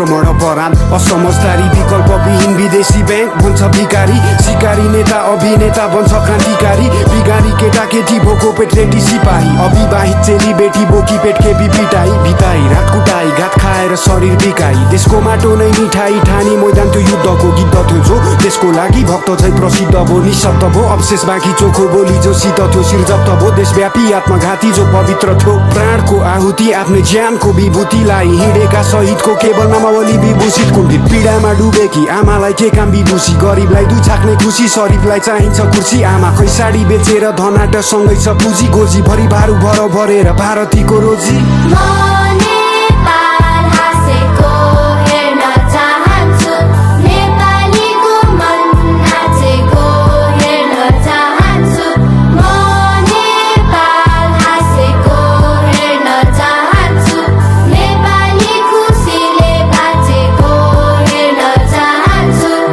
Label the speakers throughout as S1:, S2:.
S1: आक्रमण अपराध असमझदारी विकल्पविहीन विदेशी बैंक बन्छ भिकारी शिकारी नेता अभिनेता बन्छ क्रान्तिकारी बिगारी केटा केटी भोको पेट रेडी सिपाही अविवाहित चेली बेटी बोकी पेट केपी पिटाई भिताई रात कुटाई घात खाएर शरीर बिकाई देशको माटो नै मिठाई ठानी मैदान त्यो युद्धको गीत थियो जो देशको लागि भक्त चाहिँ प्रसिद्ध भो निशब्द भो अवशेष बाँकी चोखो बोली जो सित थियो शिर जप्त भो देशव्यापी आत्मघाती जो पवित्र थियो प्राणको आहुति आफ्नो ज्यानको विभूतिलाई हिँडेका शहीदको केवल नामावली विभूषित कुण्ठित पीडामा डुबेकी आमालाई के काम विदुषी गरिबलाई दुई छाक्ने खुसी शरीफलाई चाहिन्छ कुर्सी आमा खै साडी बेचेर धनाट सँगै छ पुँजी गोजी भरि भारू भर भरेर भारतीको रोजी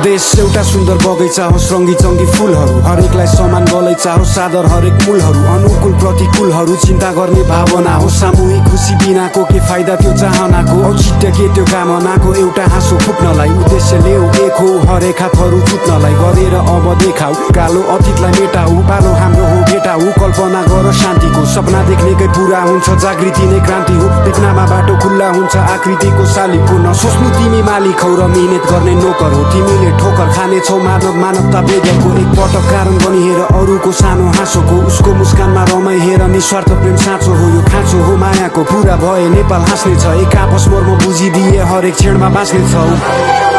S1: देश एउटा सुन्दर बगैँचा हो रङ्गी चङ्गी फुलहरू हरेकलाई समान गलैँचा हो सादर हरेक मूलहरू अनुकूल प्रतिकूलहरू चिन्ता गर्ने भावना हो सामूहिक खुसी बिनाको के फाइदा त्यो चाहनाको औचित्य के त्यो कामनाको एउटा हाँसो फुक्नलाई उद्देश्य ल्याऊ एक हो हरेक हातहरू फुट्नलाई गरेर अब देखाऊ कालो अतीतलाई मेटाऊ पालो हाम्रो हो भेटाऊ कल्पना गर शान्तिको सपना देख्नेकै पुरा हुन्छ जागृति नै क्रान्ति हो देख्नमा बाटो खुल्ला हुन्छ आकृतिको शालिगको नसोच्नु तिमी मालिक हौ र मिहिनेत गर्ने नोकर हो तिमीले ठोकर खानेछौ मानवता वेदको एक पटक कारण बनी हेर अरूको सानो हाँसोको उसको मुस्कानमा रमाइ हेर निस्वार्थ प्रेम साँचो हो यो खाँचो हो मायाको पुरा भए नेपाल हाँस्ने छ एक आपस मर्म बुझिदिए हरेक क्षणमा बाँच्ने छौ।